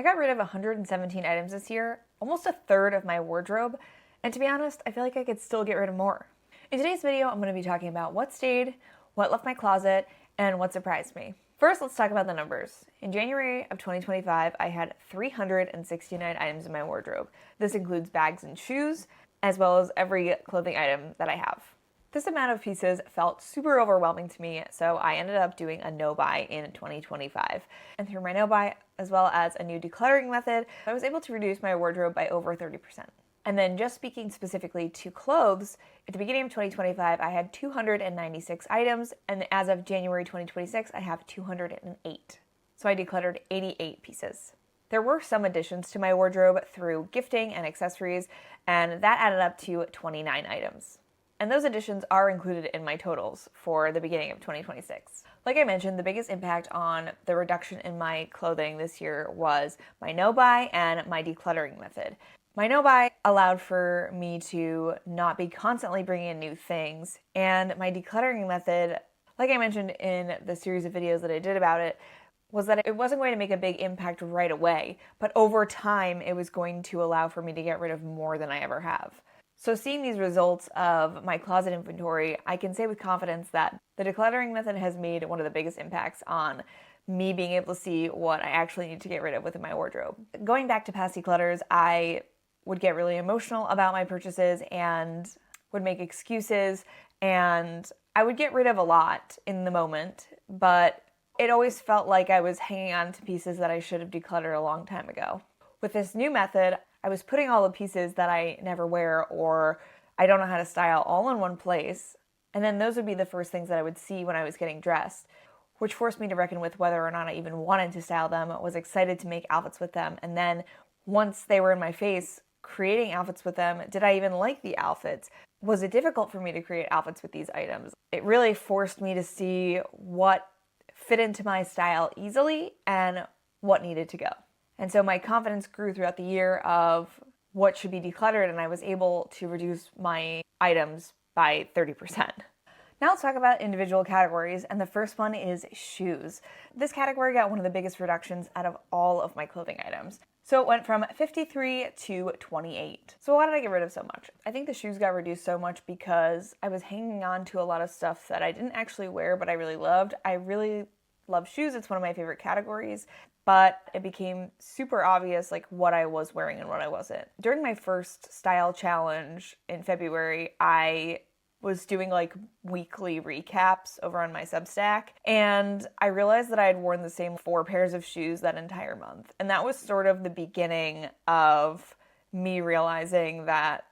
I got rid of 117 items this year, almost a third of my wardrobe, and to be honest, I feel like I could still get rid of more. In today's video, I'm going to be talking about what stayed, what left my closet, and what surprised me. First, let's talk about the numbers. In January of 2025, I had 369 items in my wardrobe. This includes bags and shoes, as well as every clothing item that I have. This amount of pieces felt super overwhelming to me, so I ended up doing a no-buy in 2025. And through my no-buy, as well as a new decluttering method, I was able to reduce my wardrobe by over 30%. And then just speaking specifically to clothes, at the beginning of 2025, I had 296 items, and as of January 2026, I have 208. So I decluttered 88 pieces. There were some additions to my wardrobe through gifting and accessories, and that added up to 29 items. And those additions are included in my totals for the beginning of 2026. Like I mentioned, the biggest impact on the reduction in my clothing this year was my no-buy and my decluttering method. My no-buy allowed for me to not be constantly bringing in new things, and my decluttering method, like I mentioned in the series of videos that I did about it, was that it wasn't going to make a big impact right away, but over time it was going to allow for me to get rid of more than I ever have. So seeing these results of my closet inventory, I can say with confidence that the decluttering method has made one of the biggest impacts on me being able to see what I actually need to get rid of within my wardrobe. Going back to past declutters, I would get really emotional about my purchases and would make excuses, and I would get rid of a lot in the moment, but it always felt like I was hanging on to pieces that I should have decluttered a long time ago. With this new method, I was putting all the pieces that I never wear or I don't know how to style all in one place, and then those would be the first things that I would see when I was getting dressed, which forced me to reckon with whether or not I even wanted to style them, was excited to make outfits with them, and then once they were in my face, creating outfits with them, did I even like the outfits? Was it difficult for me to create outfits with these items? It really forced me to see what fit into my style easily and what needed to go. And so my confidence grew throughout the year of what should be decluttered, and I was able to reduce my items by 30%. Now let's talk about individual categories, and the first one is shoes. This category got one of the biggest reductions out of all of my clothing items. So it went from 53 to 28. So why did I get rid of so much? I think the shoes got reduced so much because I was hanging on to a lot of stuff that I didn't actually wear, but I really loved. I really love shoes. It's one of my favorite categories. But it became super obvious like what I was wearing and what I wasn't. During my first style challenge in February, I was doing like weekly recaps over on my Substack, and I realized that I had worn the same 4 pairs of shoes that entire month. And that was sort of the beginning of me realizing that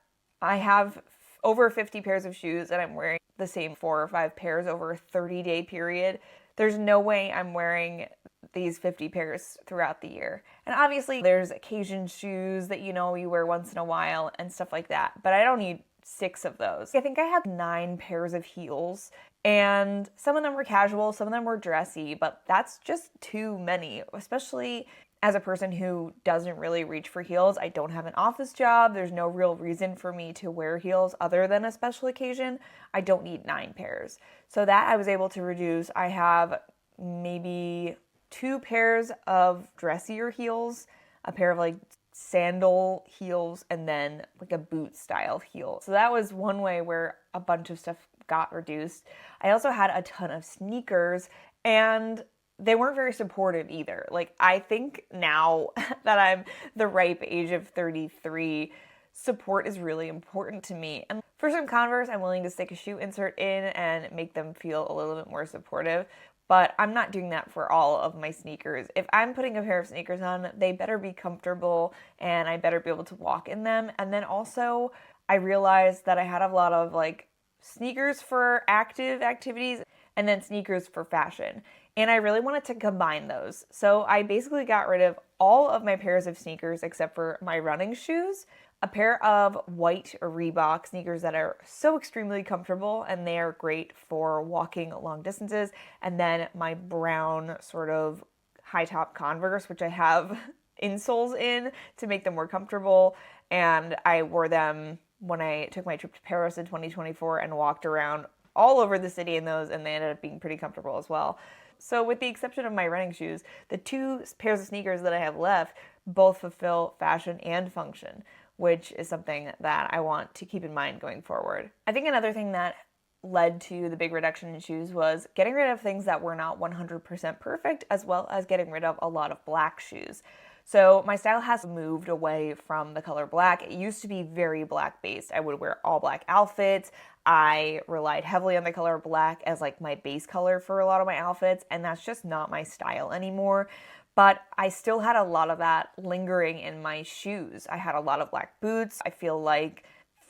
I have over 50 pairs of shoes and I'm wearing the same 4 or 5 pairs over a 30-day period. There's no way I'm wearing these 50 pairs throughout the year. And obviously there's occasion shoes that you wear once in a while and stuff like that, but I don't need 6 of those. I think I had 9 pairs of heels, and some of them were casual, some of them were dressy, but that's just too many, especially as a person who doesn't really reach for heels. I don't have an office job. There's no real reason for me to wear heels other than a special occasion. I don't need 9 pairs. So that I was able to reduce. I have maybe 2 pairs of dressier heels, a pair of like sandal heels, and then like a boot style heel. So that was one way where a bunch of stuff got reduced. I also had a ton of sneakers, and they weren't very supportive either. Like, I think now that I'm the ripe age of 33, support is really important to me. And for some Converse, I'm willing to stick a shoe insert in and make them feel a little bit more supportive. But I'm not doing that for all of my sneakers. If I'm putting a pair of sneakers on, they better be comfortable and I better be able to walk in them. And then also, I realized that I had a lot of like sneakers for active activities and then sneakers for fashion. And I really wanted to combine those. So I basically got rid of all of my pairs of sneakers except for my running shoes, a pair of white Reebok sneakers that are so extremely comfortable and they are great for walking long distances, and then my brown sort of high top Converse, which I have insoles in to make them more comfortable, and I wore them when I took my trip to Paris in 2024 and walked around all over the city in those, and they ended up being pretty comfortable as well. So with the exception of my running shoes, the 2 pairs of sneakers that I have left, both fulfill fashion and function, which is something that I want to keep in mind going forward. I think another thing that led to the big reduction in shoes was getting rid of things that were not 100% perfect, as well as getting rid of a lot of black shoes. So my style has moved away from the color black. It used to be very black based. I would wear all black outfits. I relied heavily on the color black as like my base color for a lot of my outfits, and that's just not my style anymore. But I still had a lot of that lingering in my shoes. I had a lot of black boots. I feel like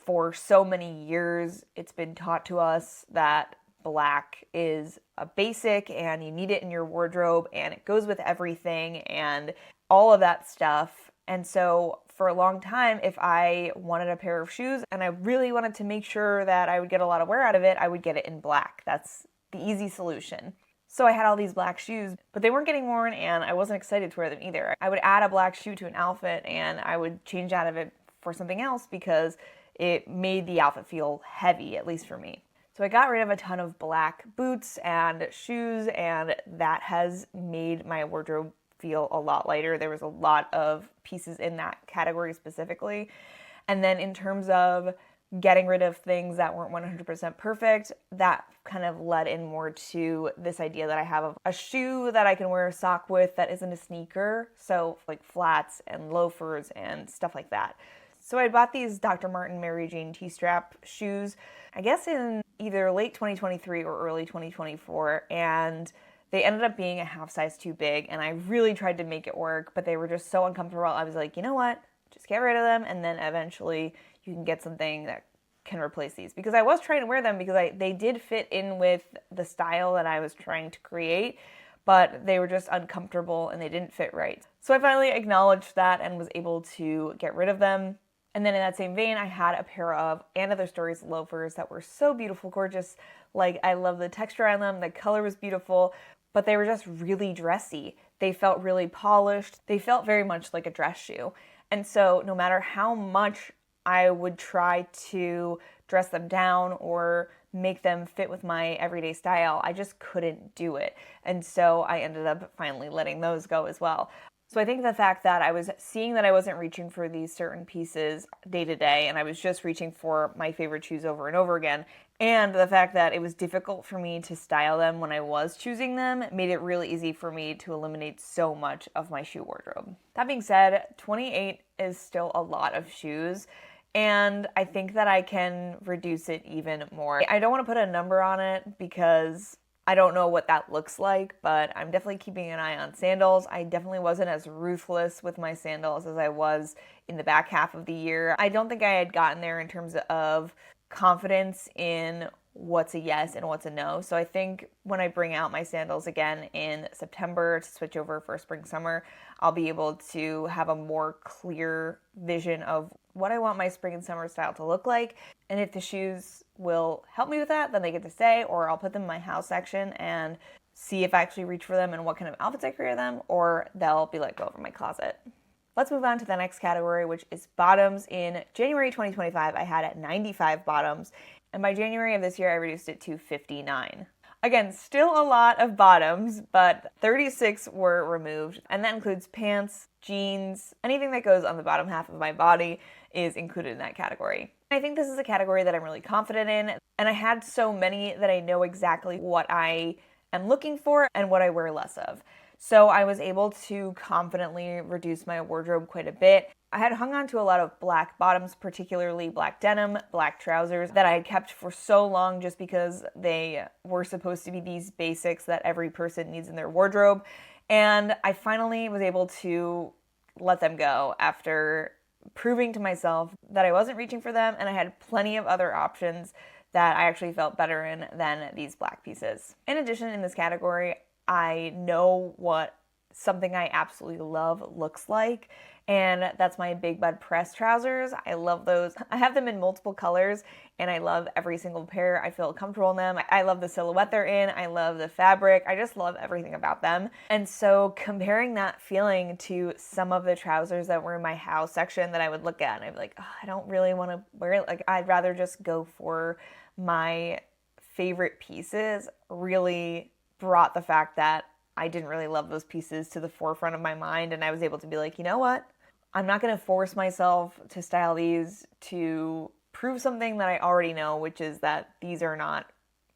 for so many years, it's been taught to us that black is a basic and you need it in your wardrobe and it goes with everything and all of that stuff. And so for a long time, if I wanted a pair of shoes and I really wanted to make sure that I would get a lot of wear out of it, I would get it in black. That's the easy solution. So I had all these black shoes, but they weren't getting worn and I wasn't excited to wear them either. I would add a black shoe to an outfit and I would change out of it for something else because it made the outfit feel heavy, at least for me. So I got rid of a ton of black boots and shoes, and that has made my wardrobe feel a lot lighter. There was a lot of pieces in that category specifically. And then in terms of getting rid of things that weren't 100% perfect, that kind of led in more to this idea that I have of a shoe that I can wear a sock with that isn't a sneaker. So like flats and loafers and stuff like that. So I bought these Dr. Martin Mary Jane T-strap shoes, I guess in either late 2023 or early 2024, and they ended up being a half size too big, and I really tried to make it work, but they were just so uncomfortable. I was like, you know what, just get rid of them, and then eventually you can get something that can replace these. Because I was trying to wear them because they did fit in with the style that I was trying to create, but they were just uncomfortable and they didn't fit right. So I finally acknowledged that and was able to get rid of them. And then in that same vein, I had a pair of And Other Stories loafers that were so beautiful, gorgeous. Like, I love the texture on them. The color was beautiful, but they were just really dressy. They felt really polished. They felt very much like a dress shoe. And so no matter how much I would try to dress them down or make them fit with my everyday style, I just couldn't do it. And so I ended up finally letting those go as well. So I think the fact that I was seeing that I wasn't reaching for these certain pieces day to day, and I was just reaching for my favorite shoes over and over again, and the fact that it was difficult for me to style them when I was choosing them made it really easy for me to eliminate so much of my shoe wardrobe. That being said, 28 is still a lot of shoes, and I think that I can reduce it even more. I don't want to put a number on it because I don't know what that looks like, but I'm definitely keeping an eye on sandals. I definitely wasn't as ruthless with my sandals as I was in the back half of the year. I don't think I had gotten there in terms of confidence in what's a yes and what's a no. So I think when I bring out my sandals again in September to switch over for spring summer, I'll be able to have a more clear vision of what I want my spring and summer style to look like. And if the shoes will help me with that, then they get to stay, or I'll put them in my house section and see if I actually reach for them and what kind of outfits I create them, or they'll be let go from my closet. Let's move on to the next category, which is bottoms. In January 2025, I had 95 bottoms, and by January of this year, I reduced it to 59. Again, still a lot of bottoms, but 36 were removed, and that includes pants, jeans, anything that goes on the bottom half of my body is included in that category. I think this is a category that I'm really confident in, and I had so many that I know exactly what I am looking for and what I wear less of. So I was able to confidently reduce my wardrobe quite a bit. I had hung on to a lot of black bottoms, particularly black denim, black trousers that I had kept for so long just because they were supposed to be these basics that every person needs in their wardrobe. And I finally was able to let them go after proving to myself that I wasn't reaching for them and I had plenty of other options that I actually felt better in than these black pieces. In addition, in this category, I know what something I absolutely love looks like, and that's my Big Bud press trousers. I love those. I have them in multiple colors, and I love every single pair. I feel comfortable in them. I love the silhouette they're in. I love the fabric. I just love everything about them. And so comparing that feeling to some of the trousers that were in my house section that I would look at, and I'd be like, oh, I don't really want to wear it. Like, I'd rather just go for my favorite pieces, really brought the fact that I didn't really love those pieces to the forefront of my mind, and I was able to be like, you know what? I'm not going to force myself to style these to prove something that I already know, which is that these are not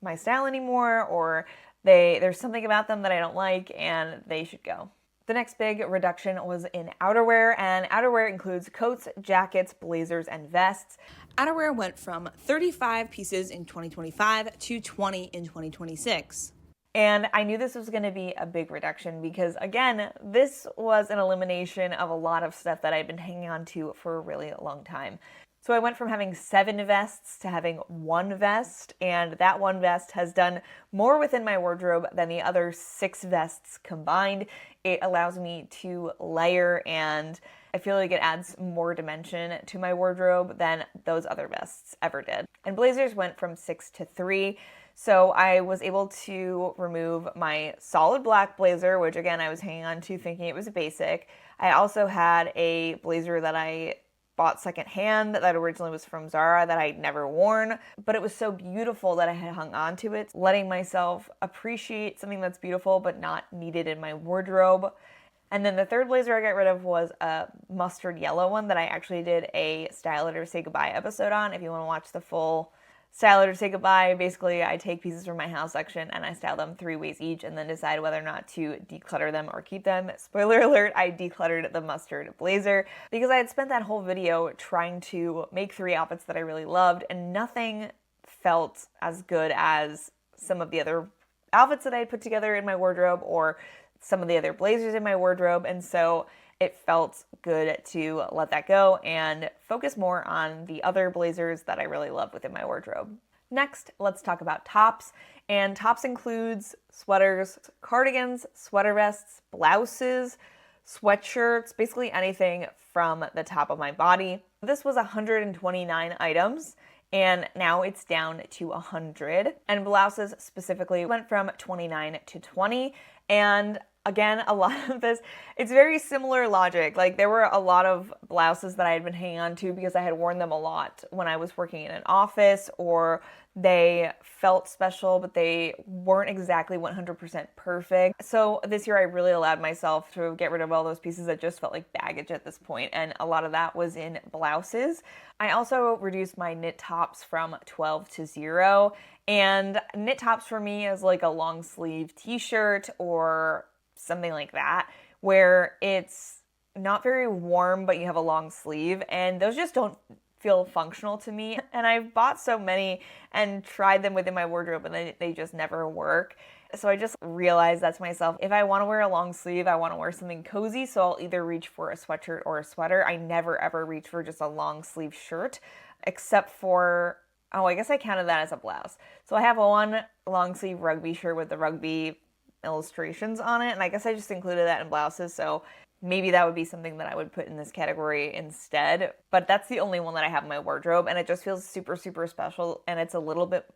my style anymore, or there's something about them that I don't like and they should go. The next big reduction was in outerwear, and outerwear includes coats, jackets, blazers, and vests. Outerwear went from 35 pieces in 2025 to 20 in 2026. And I knew this was going to be a big reduction because, again, this was an elimination of a lot of stuff that I'd been hanging on to for a really long time. So I went from having 7 vests to having 1 vest, and that 1 vest has done more within my wardrobe than the other 6 vests combined. It allows me to layer, and I feel like it adds more dimension to my wardrobe than those other vests ever did. And blazers went from 6 to 3. So I was able to remove my solid black blazer, which again I was hanging on to thinking it was a basic. I also had a blazer that I bought secondhand that originally was from Zara that I'd never worn, but it was so beautiful that I had hung on to it, letting myself appreciate something that's beautiful but not needed in my wardrobe. And then the third blazer I got rid of was a mustard yellow one that I actually did a Style It or Say Goodbye episode on. If you want to watch the full Style It or Say Goodbye, basically I take pieces from my house section and I style them 3 ways each and then decide whether or not to declutter them or keep them. Spoiler alert, I decluttered the mustard blazer because I had spent that whole video trying to make 3 outfits that I really loved, and nothing felt as good as some of the other outfits that I had put together in my wardrobe or some of the other blazers in my wardrobe, and so it felt good to let that go and focus more on the other blazers that I really love within my wardrobe. Next, let's talk about tops. And tops includes sweaters, cardigans, sweater vests, blouses, sweatshirts, basically anything from the top of my body. This was 129 items, and now it's down to 100. And blouses specifically went from 29 to 20. And again, a lot of this, it's very similar logic. Like, there were a lot of blouses that I had been hanging on to because I had worn them a lot when I was working in an office, or they felt special, but they weren't exactly 100% perfect. So this year I really allowed myself to get rid of all those pieces that just felt like baggage at this point, and a lot of that was in blouses. I also reduced my knit tops from 12 to 0, and knit tops for me is like a long sleeve t-shirt or something like that, where it's not very warm, but you have a long sleeve, and those just don't feel functional to me. And I've bought so many and tried them within my wardrobe, and they just never work. So I just realized that to myself, if I want to wear a long sleeve, I want to wear something cozy, so I'll either reach for a sweatshirt or a sweater. I never ever reach for just a long sleeve shirt, except for, oh, I guess I counted that as a blouse. So I have one long sleeve rugby shirt with the rugby illustrations on it, and I guess I just included that in blouses, so maybe that would be something that I would put in this category instead. But that's the only one that I have in my wardrobe, and it just feels super, super special, and it's a little bit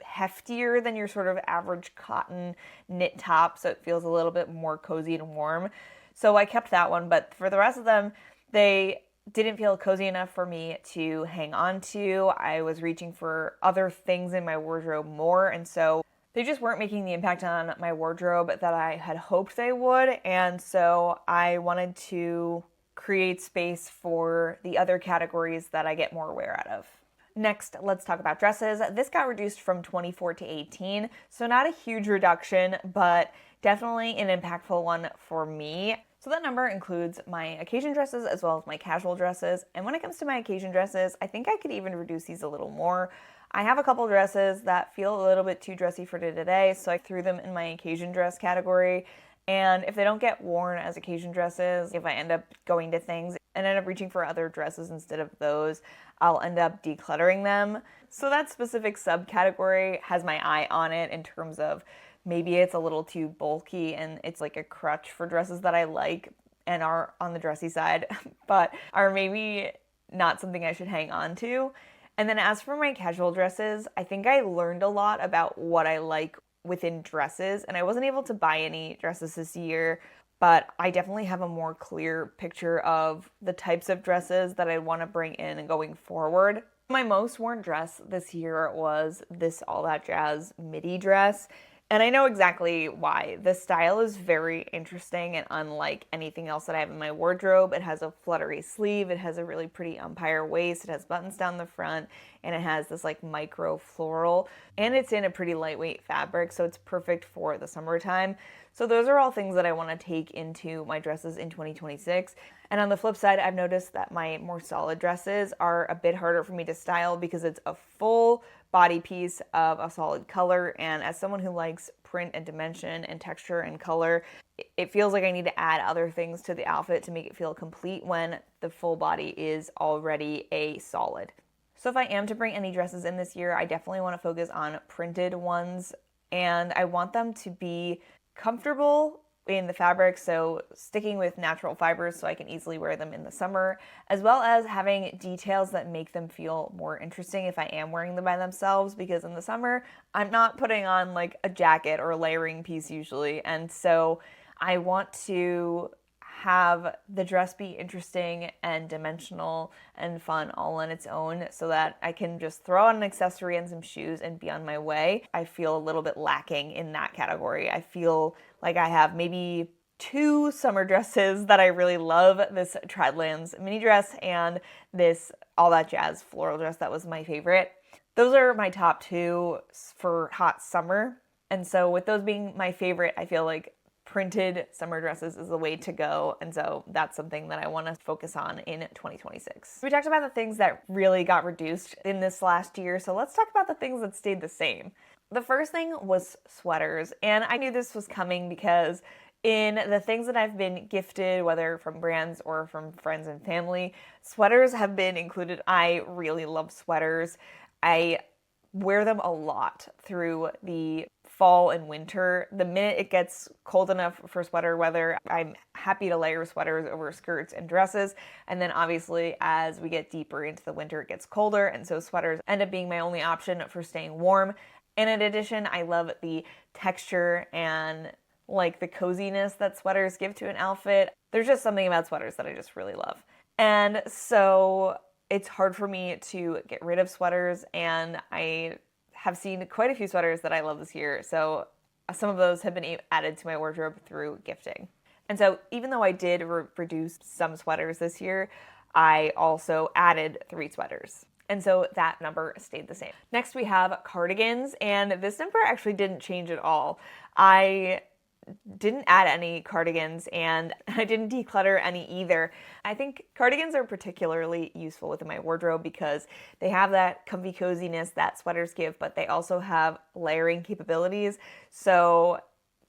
heftier than your sort of average cotton knit top, so it feels a little bit more cozy and warm. So I kept that one, but for the rest of them, they didn't feel cozy enough for me to hang on to. I was reaching for other things in my wardrobe more, and so they just weren't making the impact on my wardrobe that I had hoped they would, and so I wanted to create space for the other categories that I get more wear out of. Next, let's talk about dresses. This got reduced from 24 to 18, so not a huge reduction, but definitely an impactful one for me. So that number includes my occasion dresses as well as my casual dresses, and when it comes to my occasion dresses, I think I could even reduce these a little more. I have a couple dresses that feel a little bit too dressy for today, so I threw them in my occasion dress category. And if they don't get worn as occasion dresses, if I end up going to things and end up reaching for other dresses instead of those, I'll end up decluttering them. So that specific subcategory has my eye on it in terms of maybe it's a little too bulky and it's like a crutch for dresses that I like and are on the dressy side, but are maybe not something I should hang on to. And then as for my casual dresses, I think I learned a lot about what I like within dresses, and I wasn't able to buy any dresses this year, but I definitely have a more clear picture of the types of dresses that I want to bring in and going forward. My most worn dress this year was this All That Jazz midi dress, And I know exactly why. The style is very interesting and unlike anything else that I have in my wardrobe. It has a fluttery sleeve, it has a really pretty umpire waist, it has buttons down the front, and it has this like micro floral. And it's in a pretty lightweight fabric, so it's perfect for the summertime. So those are all things that I want to take into my dresses in 2026. And on the flip side, I've noticed that my more solid dresses are a bit harder for me to style because it's a full body piece of a solid color. And as someone who likes print and dimension and texture and color, it feels like I need to add other things to the outfit to make it feel complete when the full body is already a solid. So if I am to bring any dresses in this year, I definitely want to focus on printed ones, and I want them to be comfortable in the fabric, so sticking with natural fibers so I can easily wear them in the summer, as well as having details that make them feel more interesting if I am wearing them by themselves, because in the summer I'm not putting on like a jacket or a layering piece usually, and so I want to have the dress be interesting and dimensional and fun all on its own so that I can just throw on an accessory and some shoes and be on my way. I feel a little bit lacking in that category. I feel like I have maybe 2 summer dresses that I really love, this Treadlands mini dress and this All That Jazz floral dress that was my favorite. Those are my top 2 for hot summer. And so with those being my favorite, I feel like printed summer dresses is the way to go, and so that's something that I want to focus on in 2026. We talked about the things that really got reduced in this last year, so let's talk about the things that stayed the same. The first thing was sweaters, and I knew this was coming because in the things that I've been gifted, whether from brands or from friends and family, sweaters have been included. I really love sweaters. I wear them a lot through the fall and winter. The minute it gets cold enough for sweater weather, I'm happy to layer sweaters over skirts and dresses. And then obviously as we get deeper into the winter, it gets colder. And so sweaters end up being my only option for staying warm. And in addition, I love the texture and like the coziness that sweaters give to an outfit. There's just something about sweaters that I just really love. And so it's hard for me to get rid of sweaters, and I have seen quite a few sweaters that I love this year, so some of those have been added to my wardrobe through gifting. And so even though I did reduce some sweaters this year, I also added 3 sweaters. And so that number stayed the same. Next we have cardigans, and this number actually didn't change at all. I didn't add any cardigans, and I didn't declutter any either. I think cardigans are particularly useful within my wardrobe because they have that comfy coziness that sweaters give, but they also have layering capabilities. So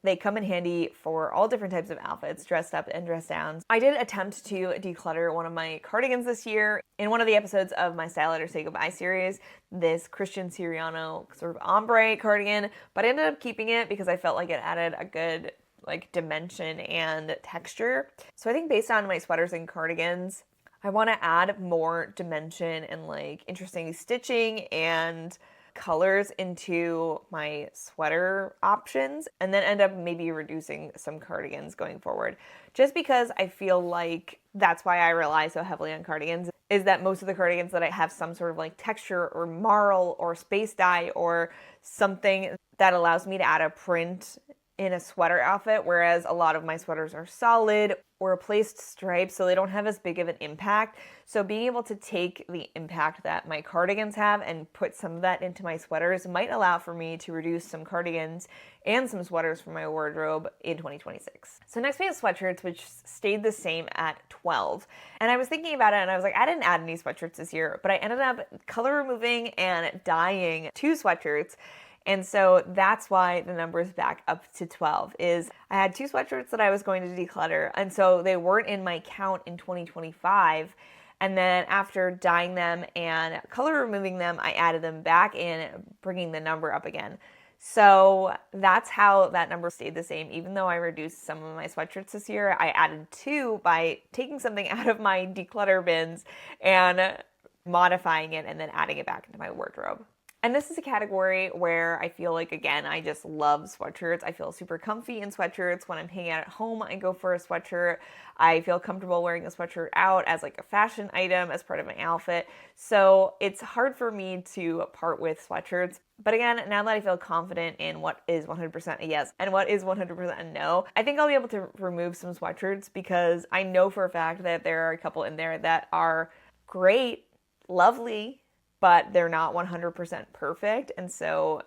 they come in handy for all different types of outfits, dressed up and dressed down. I did attempt to declutter one of my cardigans this year in one of the episodes of my Style It or Say Goodbye series, this Christian Siriano sort of ombre cardigan, but I ended up keeping it because I felt like it added a good like dimension and texture. So I think based on my sweaters and cardigans, I want to add more dimension and like interesting stitching and colors into my sweater options, and then end up maybe reducing some cardigans going forward. Just because I feel like that's why I rely so heavily on cardigans, is that most of the cardigans that I have some sort of like texture or marl or space dye or something that allows me to add a print in a sweater outfit, whereas a lot of my sweaters are solid or replaced stripes, so they don't have as big of an impact. So being able to take the impact that my cardigans have and put some of that into my sweaters might allow for me to reduce some cardigans and some sweaters from my wardrobe in 2026. So next we have sweatshirts, which stayed the same at 12. And I was thinking about it and I was like, I didn't add any sweatshirts this year, but I ended up color removing and dyeing 2 sweatshirts. And so that's why the number is back up to 12, is I had 2 sweatshirts that I was going to declutter, and so they weren't in my count in 2025. And then after dyeing them and color removing them, I added them back in, bringing the number up again. So that's how that number stayed the same. Even though I reduced some of my sweatshirts this year, I added 2 by taking something out of my declutter bins and modifying it and then adding it back into my wardrobe. And this is a category where I feel like, again, I just love sweatshirts. I feel super comfy in sweatshirts. When I'm hanging out at home, I go for a sweatshirt. I feel comfortable wearing a sweatshirt out as like a fashion item, as part of my outfit. So it's hard for me to part with sweatshirts. But again, now that I feel confident in what is 100% a yes and what is 100% a no, I think I'll be able to remove some sweatshirts because I know for a fact that there are a couple in there that are great, lovely, but they're not 100% perfect, and so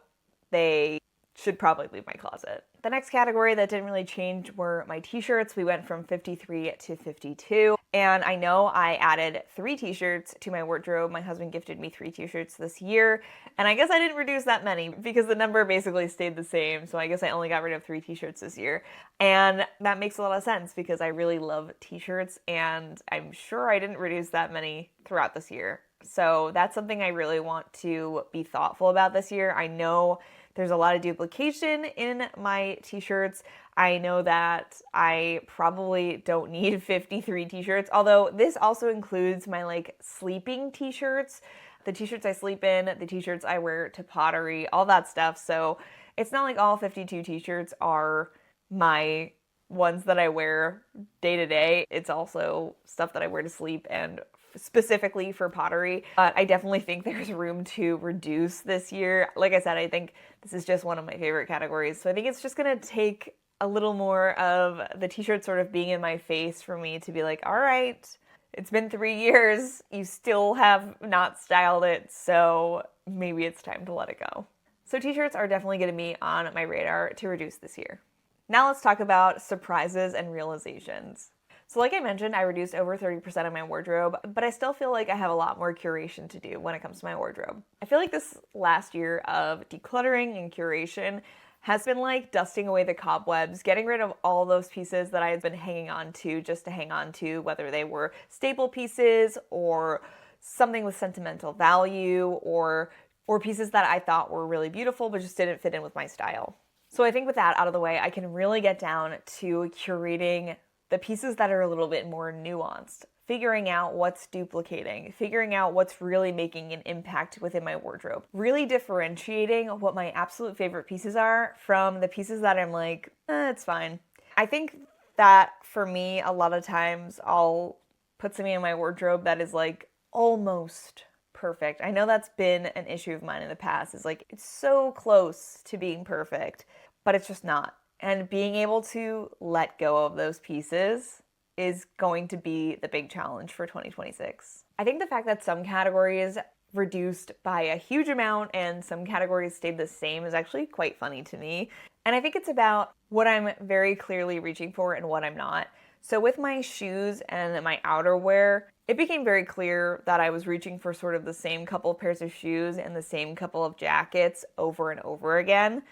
they should probably leave my closet. The next category that didn't really change were my t-shirts. We went from 53 to 52, and I know I added 3 t-shirts to my wardrobe. My husband gifted me 3 t-shirts this year, and I guess I didn't reduce that many because the number basically stayed the same, so I guess I only got rid of 3 t-shirts this year. And that makes a lot of sense because I really love t-shirts, and I'm sure I didn't reduce that many throughout this year. So that's something I really want to be thoughtful about this year. I know there's a lot of duplication in my t-shirts. I know that I probably don't need 53 t-shirts, although this also includes my like sleeping t-shirts, the t-shirts I sleep in, the t-shirts I wear to pottery, all that stuff. So it's not like all 52 t-shirts are my ones that I wear day to day. It's also stuff that I wear to sleep and specifically for pottery. But I definitely think there's room to reduce this year. Like I said, I think this is just one of my favorite categories. So I think it's just gonna take a little more of the t-shirt sort of being in my face for me to be like, all right, it's been 3 years, you still have not styled it, so maybe it's time to let it go. So t-shirts are definitely gonna be on my radar to reduce this year. Now let's talk about surprises and realizations. So like I mentioned, I reduced over 30% of my wardrobe, but I still feel like I have a lot more curation to do when it comes to my wardrobe. I feel like this last year of decluttering and curation has been like dusting away the cobwebs, getting rid of all those pieces that I had been hanging on to just to hang on to, whether they were staple pieces or something with sentimental value or pieces that I thought were really beautiful but just didn't fit in with my style. So I think with that out of the way, I can really get down to curating the pieces that are a little bit more nuanced, figuring out what's duplicating, figuring out what's really making an impact within my wardrobe, really differentiating what my absolute favorite pieces are from the pieces that I'm like, it's fine. I think that for me, a lot of times I'll put something in my wardrobe that is like almost perfect. I know that's been an issue of mine in the past, is like it's so close to being perfect, but it's just not. And being able to let go of those pieces is going to be the big challenge for 2026. I think the fact that some categories reduced by a huge amount and some categories stayed the same is actually quite funny to me. And I think it's about what I'm very clearly reaching for and what I'm not. So with my shoes and my outerwear, it became very clear that I was reaching for sort of the same couple of pairs of shoes and the same couple of jackets over and over again.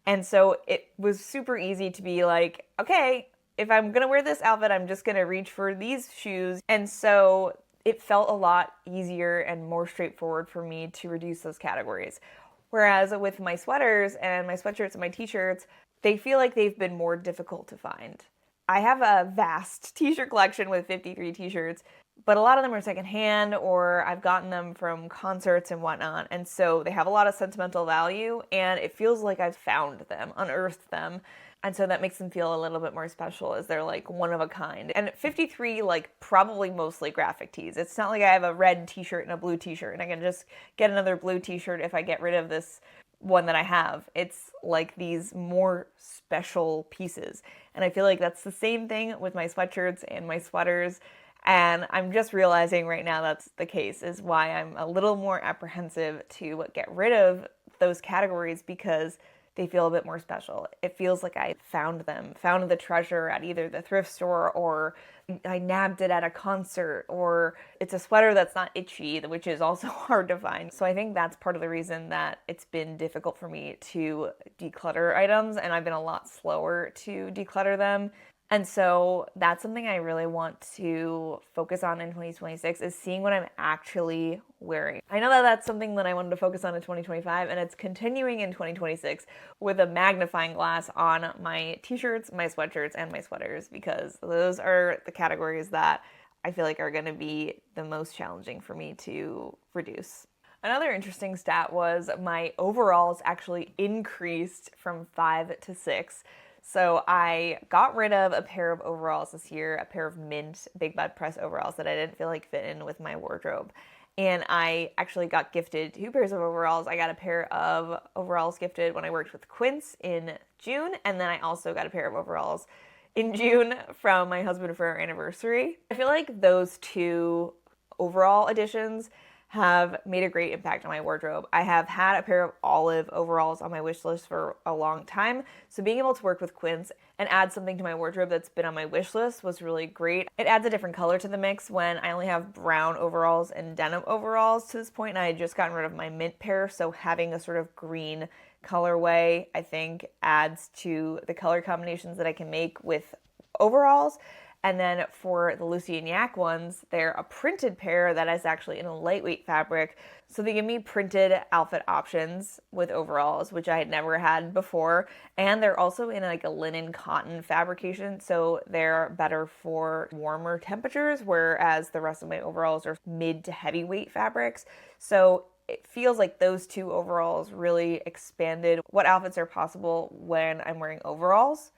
And so it was super easy to be like, okay, if I'm gonna wear this outfit, I'm just gonna reach for these shoes. And so it felt a lot easier and more straightforward for me to reduce those categories. Whereas with my sweaters and my sweatshirts and my t-shirts, they feel like they've been more difficult to find. I have a vast t-shirt collection with 53 t-shirts, but a lot of them are secondhand or I've gotten them from concerts and whatnot. And so they have a lot of sentimental value and it feels like I've found them, unearthed them. And so that makes them feel a little bit more special as they're like one of a kind. And 53, like probably mostly graphic tees. It's not like I have a red t-shirt and a blue t-shirt and I can just get another blue t-shirt if I get rid of this one that I have. It's like these more special pieces. And I feel like that's the same thing with my sweatshirts and my sweaters. And I'm just realizing right now that's the case, is why I'm a little more apprehensive to get rid of those categories because they feel a bit more special. It feels like I found them, found the treasure at either the thrift store or I nabbed it at a concert, or it's a sweater that's not itchy, which is also hard to find. So I think that's part of the reason that it's been difficult for me to declutter items, and I've been a lot slower to declutter them. And so that's something I really want to focus on in 2026, is seeing what I'm actually wearing. I know that that's something that I wanted to focus on in 2025, and it's continuing in 2026 with a magnifying glass on my t-shirts, my sweatshirts, and my sweaters, because those are the categories that I feel like are going to be the most challenging for me to reduce. Another interesting stat was my overalls actually increased from 5 to 6. So I got rid of a pair of overalls this year, a pair of mint big bud press overalls that I didn't feel like fit in with my wardrobe. And I actually got gifted 2 pairs of overalls. I got a pair of overalls gifted when I worked with Quince in June, and then I also got a pair of overalls in June from my husband for our anniversary. I feel like those 2 overall additions have made a great impact on my wardrobe. I have had a pair of olive overalls on my wish list for a long time, so being able to work with Quince and add something to my wardrobe that's been on my wish list was really great. It adds a different color to the mix when I only have brown overalls and denim overalls to this point, and I had just gotten rid of my mint pair, so having a sort of green colorway, I think, adds to the color combinations that I can make with overalls. And then for the Lucy and Yak ones, they're a printed pair that is actually in a lightweight fabric. So they give me printed outfit options with overalls, which I had never had before. And they're also in like a linen cotton fabrication, so they're better for warmer temperatures, whereas the rest of my overalls are mid to heavyweight fabrics. So it feels like those 2 overalls really expanded what outfits are possible when I'm wearing overalls.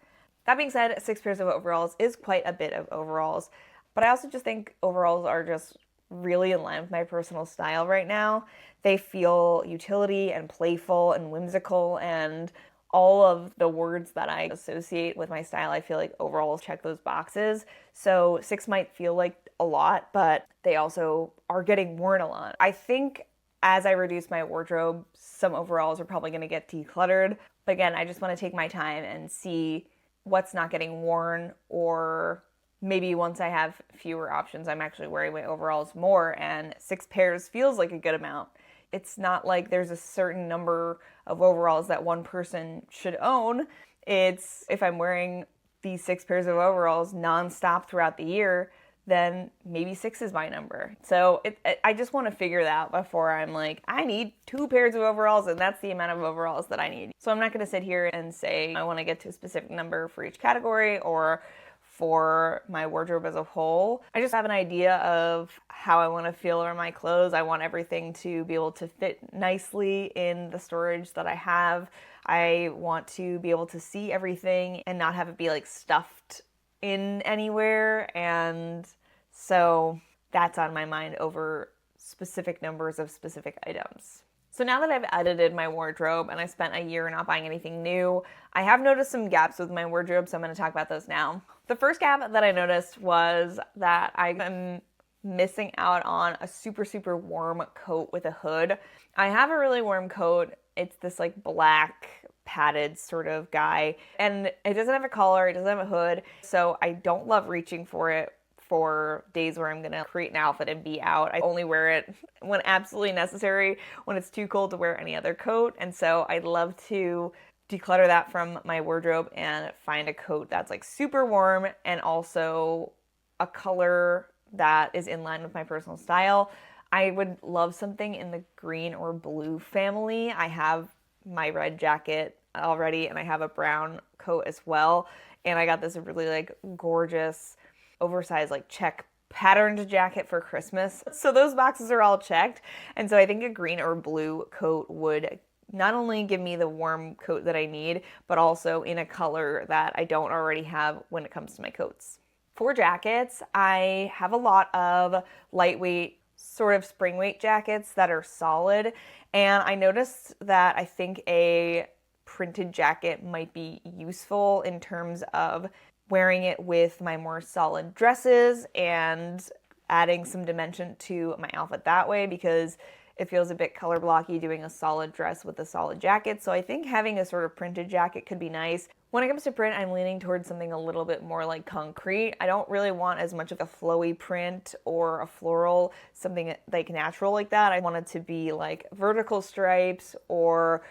That being said, 6 pairs of overalls is quite a bit of overalls, but I also just think overalls are just really in line with my personal style right now. They feel utility and playful and whimsical, and all of the words that I associate with my style, I feel like overalls check those boxes. So 6 might feel like a lot, but they also are getting worn a lot. I think as I reduce my wardrobe, some overalls are probably going to get decluttered. But again, I just want to take my time and see what's not getting worn, or maybe once I have fewer options, I'm actually wearing my overalls more, and 6 pairs feels like a good amount. It's not like there's a certain number of overalls that one person should own. It's if I'm wearing these 6 pairs of overalls nonstop throughout the year, then maybe 6 is my number. So I just want to figure that out before I'm like, I need 2 pairs of overalls and that's the amount of overalls that I need. So I'm not going to sit here and say I want to get to a specific number for each category or for my wardrobe as a whole. I just have an idea of how I want to feel around my clothes. I want everything to be able to fit nicely in the storage that I have. I want to be able to see everything and not have it be like stuffed in anywhere, and so that's on my mind over specific numbers of specific items. So now that I've edited my wardrobe and I spent a year not buying anything new, I have noticed some gaps with my wardrobe, so I'm going to talk about those now. The first gap that I noticed was that I am missing out on a super, super warm coat with a hood. I have a really warm coat. It's this like black padded sort of guy, and it doesn't have a collar, it doesn't have a hood, so I don't love reaching for it for days where I'm gonna create an outfit and be out. I only wear it when absolutely necessary, when it's too cold to wear any other coat, and so I'd love to declutter that from my wardrobe and find a coat that's like super warm and also a color that is in line with my personal style. I would love something in the green or blue family. I have my red jacket already and I have a brown coat as well, and I got this really like gorgeous oversized like check patterned jacket for Christmas, so those boxes are all checked. And so I think a green or blue coat would not only give me the warm coat that I need, but also in a color that I don't already have when it comes to my coats. For jackets, I have a lot of lightweight sort of spring weight jackets that are solid, and I noticed that I think a printed jacket might be useful in terms of wearing it with my more solid dresses and adding some dimension to my outfit that way, because it feels a bit color blocky doing a solid dress with a solid jacket. So I think having a sort of printed jacket could be nice. When it comes to print, I'm leaning towards something a little bit more like concrete. I don't really want as much of a flowy print or a floral, something like natural like that. I want it to be like vertical stripes or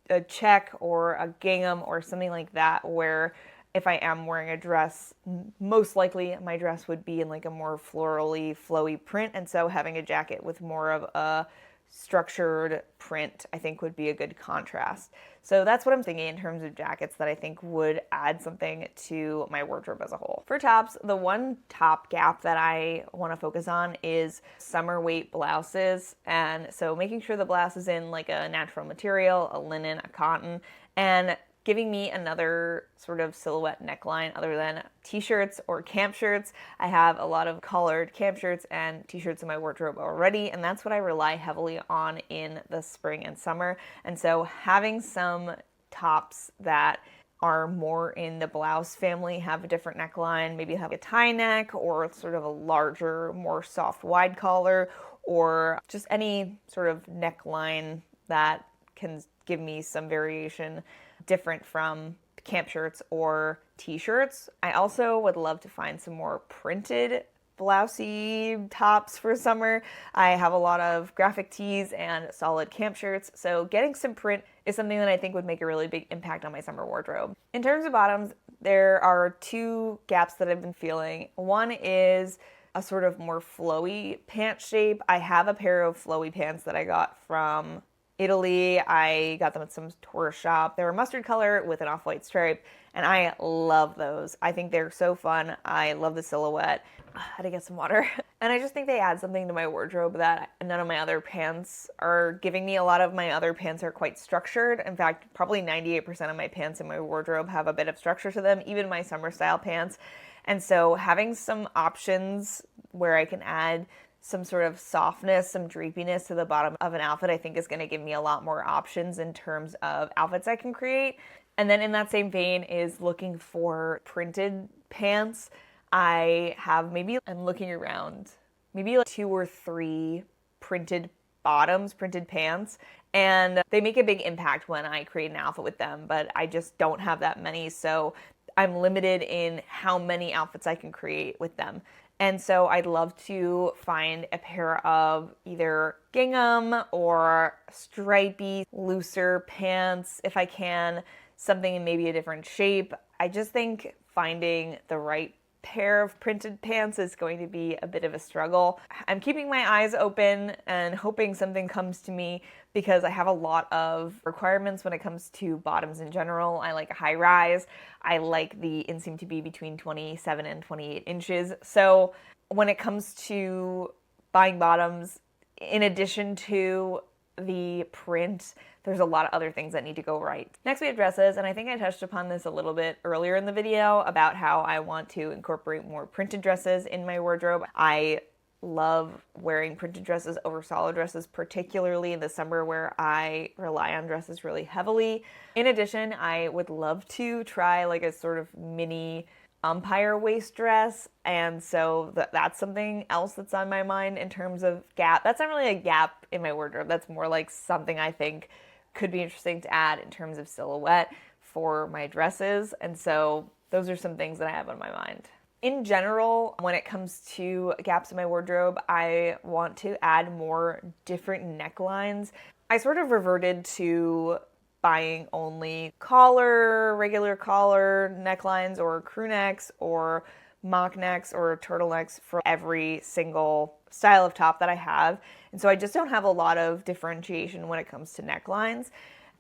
a check or a gingham or something like that, where if I am wearing a dress, most likely my dress would be in like a more florally, flowy print, and so having a jacket with more of a structured print, I think would be a good contrast. So that's what I'm thinking in terms of jackets that I think would add something to my wardrobe as a whole. For tops, the one top gap that I want to focus on is summer weight blouses. And so making sure the blouse is in like a natural material, a linen, a cotton, and giving me another sort of silhouette neckline other than t-shirts or camp shirts. I have a lot of collared camp shirts and t-shirts in my wardrobe already, and that's what I rely heavily on in the spring and summer. And so having some tops that are more in the blouse family, have a different neckline, maybe have a tie neck or sort of a larger, more soft wide collar, or just any sort of neckline that can give me some variation different from camp shirts or t-shirts. I also would love to find some more printed blousey tops for summer. I have a lot of graphic tees and solid camp shirts, so getting some print is something that I think would make a really big impact on my summer wardrobe. In terms of bottoms, there are two gaps that I've been feeling. One is a sort of more flowy pant shape. I have a pair of flowy pants that I got from Italy. I got them at some tourist shop. They were mustard color with an off-white stripe, and I love those. I think they're so fun. I love the silhouette. I had to get some water. And I just think they add something to my wardrobe that none of my other pants are giving me. A lot of my other pants are quite structured. In fact, probably 98% of my pants in my wardrobe have a bit of structure to them, even my summer style pants. And so having some options where I can add some sort of softness, some drapiness to the bottom of an outfit, I think is going to give me a lot more options in terms of outfits I can create. And then in that same vein is looking for printed pants. I'm looking around, maybe like 2 or 3 printed bottoms, printed pants, and they make a big impact when I create an outfit with them, but I just don't have that many, so I'm limited in how many outfits I can create with them. And so I'd love to find a pair of either gingham or stripy, looser pants if I can, something in maybe a different shape. I just think finding the right pair of printed pants is going to be a bit of a struggle. I'm keeping my eyes open and hoping something comes to me because I have a lot of requirements when it comes to bottoms in general. I like a high rise. I like the inseam to be between 27 and 28 inches. So when it comes to buying bottoms, in addition to the print, there's a lot of other things that need to go right. Next we have dresses, and I think I touched upon this a little bit earlier in the video about how I want to incorporate more printed dresses in my wardrobe. I love wearing printed dresses over solid dresses, particularly in the summer where I rely on dresses really heavily. In addition, I would love to try like a sort of mini umpire waist dress, and so that's something else that's on my mind in terms of gap. That's not really a gap in my wardrobe. That's more like something I think could be interesting to add in terms of silhouette for my dresses, and so those are some things that I have on my mind. In general, when it comes to gaps in my wardrobe, I want to add more different necklines. I sort of reverted to buying only regular collar necklines or crew necks or mock necks or turtlenecks for every single style of top that I have. And so I just don't have a lot of differentiation when it comes to necklines.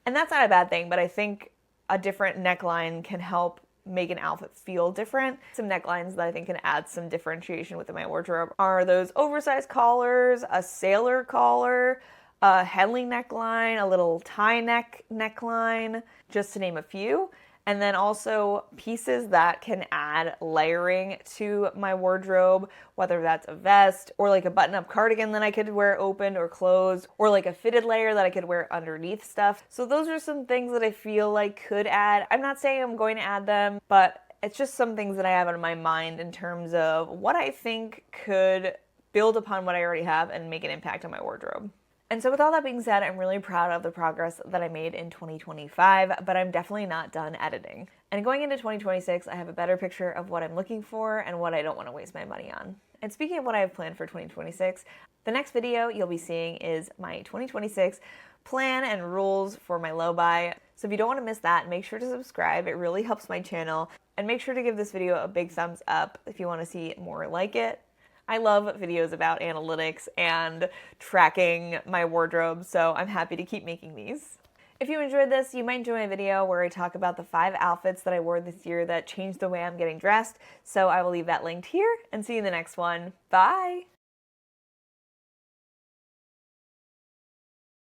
And that's not a bad thing, but I think a different neckline can help make an outfit feel different. Some necklines that I think can add some differentiation within my wardrobe are those oversized collars, a sailor collar, a Henley neckline, a little tie neckline, just to name a few. And then also pieces that can add layering to my wardrobe, whether that's a vest or like a button-up cardigan that I could wear open or closed, or like a fitted layer that I could wear underneath stuff. So those are some things that I feel like could add. I'm not saying I'm going to add them, but it's just some things that I have in my mind in terms of what I think could build upon what I already have and make an impact on my wardrobe. And so with all that being said, I'm really proud of the progress that I made in 2025, but I'm definitely not done editing. And going into 2026, I have a better picture of what I'm looking for and what I don't want to waste my money on. And speaking of what I have planned for 2026, the next video you'll be seeing is my 2026 plan and rules for my low buy. So if you don't want to miss that, make sure to subscribe. It really helps my channel. And make sure to give this video a big thumbs up if you want to see more like it. I love videos about analytics and tracking my wardrobe, so I'm happy to keep making these. If you enjoyed this, you might enjoy a video where I talk about the 5 outfits that I wore this year that changed the way I'm getting dressed, so I will leave that linked here, and see you in the next one. Bye!